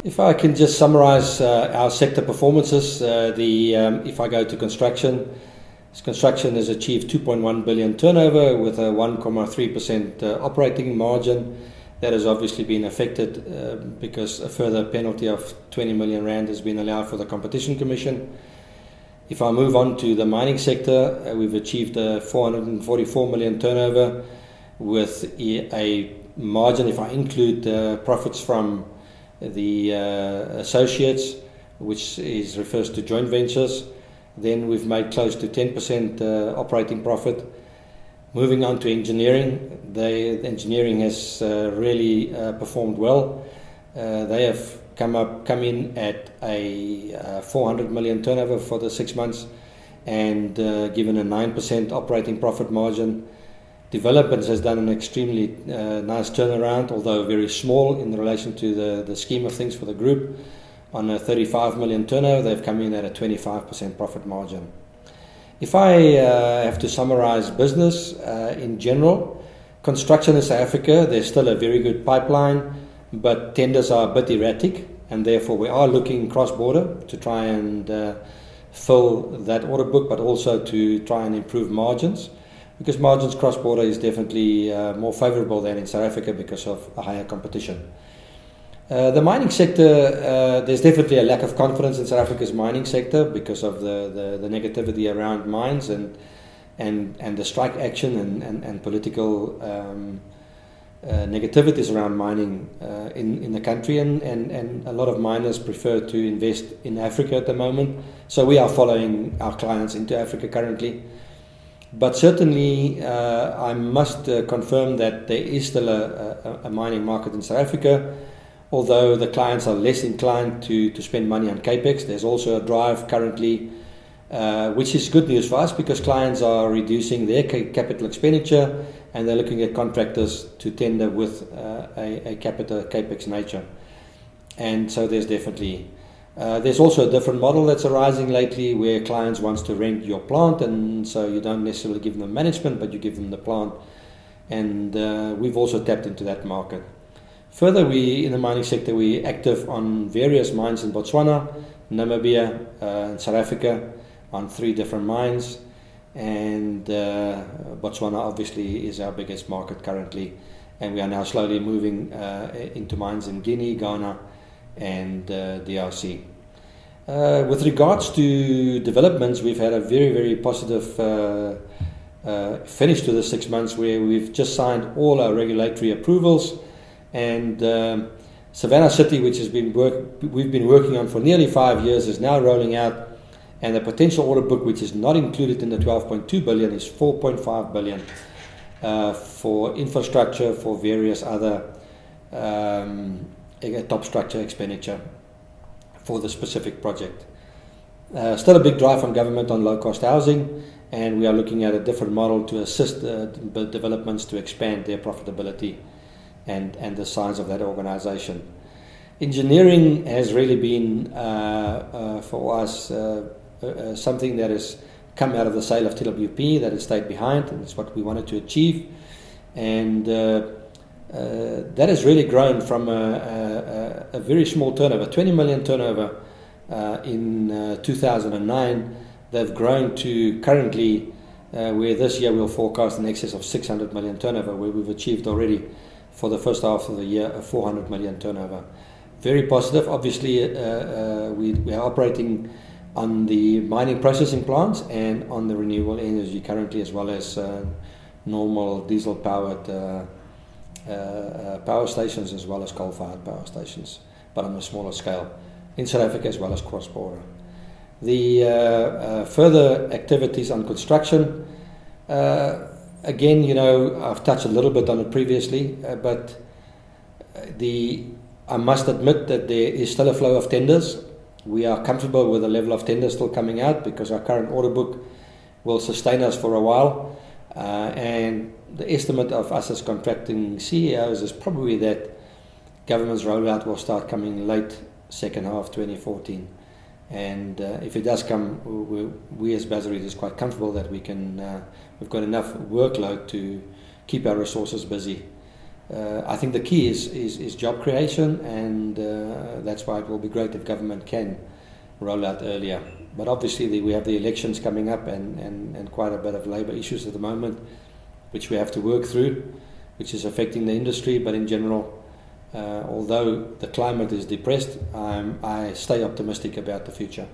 If I can just summarize our sector performances, if I go to construction has achieved 2.1 billion turnover with a 1.3% operating margin. That has obviously been affected because a further penalty of 20 million rand has been allowed for the Competition Commission. If I move on to the mining sector, we've achieved a 444 million turnover with a margin, if I include profits from the associates, which refers to joint ventures, then we've made close to 10% operating profit. Moving on to engineering, the engineering has really performed well. They have come in at a 400 million turnover for the 6 months and given a 9% operating profit margin. Developments has done an extremely nice turnaround, although very small in relation to the scheme of things for the group. On a 35 million turnover, they've come in at a 25% profit margin. If I have to summarize business in general, construction in South Africa, there's still a very good pipeline, but tenders are a bit erratic, and therefore we are looking cross-border to try and fill that order book, but also to try and improve margins, because margins cross-border is definitely more favorable than in South Africa because of a higher competition. The mining sector, there's definitely a lack of confidence in South Africa's mining sector because of the negativity around mines and the strike action and political negativities around mining in the country, and a lot of miners prefer to invest in Africa at the moment. So we are following our clients into Africa currently. But certainly I must confirm that there is still a mining market in South Africa. Although the clients are less inclined to spend money on capex, there's also a drive currently, which is good news for us because clients are reducing their capital expenditure and they're looking at contractors to tender with a capex nature. And so there's definitely there's also a different model that's arising lately where clients wants to rent your plant, and so you don't necessarily give them management, but you give them the plant. And we've also tapped into that market. Further, in the mining sector, we're active on various mines in Botswana, Namibia, and South Africa on 3 different mines. And Botswana obviously is our biggest market currently. And we are now slowly moving into mines in Guinea, Ghana, and DRC. With regards to developments, we've had a very, very positive finish to the 6 months where we've just signed all our regulatory approvals. And Savannah City, which we've been working on for nearly 5 years, is now rolling out, and the potential order book, which is not included in the 12.2 billion, is 4.5 billion for infrastructure, for various other top structure expenditure for the specific project. Still a big drive from government on low-cost housing, and we are looking at a different model to assist developments to expand their profitability and the size of that organization. Engineering has really been, for us, something that has come out of the sale of TWP, that has stayed behind, and it's what we wanted to achieve. And that has really grown from a very small turnover, 20 million turnover in 2009. They've grown to currently, where this year we'll forecast in excess of 600 million turnover, where we've achieved already for the first half of the year a 400 million turnover. Very positive. Obviously, we are operating on the mining processing plants and on the renewable energy currently, as well as normal diesel-powered power stations, as well as coal-fired power stations, but on a smaller scale in South Africa as well as cross-border. The further activities on construction, again, I've touched a little bit on it previously, but I must admit that there is still a flow of tenders. We are comfortable with the level of tenders still coming out because our current order book will sustain us for a while. And the estimate of us as contracting CEOs is probably that government's rollout will start coming late second half 2014. And if it does come, we as Basil is quite comfortable that we've got enough workload to keep our resources busy I think the key is job creation, and that's why it will be great if government can roll out earlier. But obviously we have the elections coming up and quite a bit of labour issues at the moment, which we have to work through, which is affecting the industry. But in general, although the climate is depressed, I stay optimistic about the future.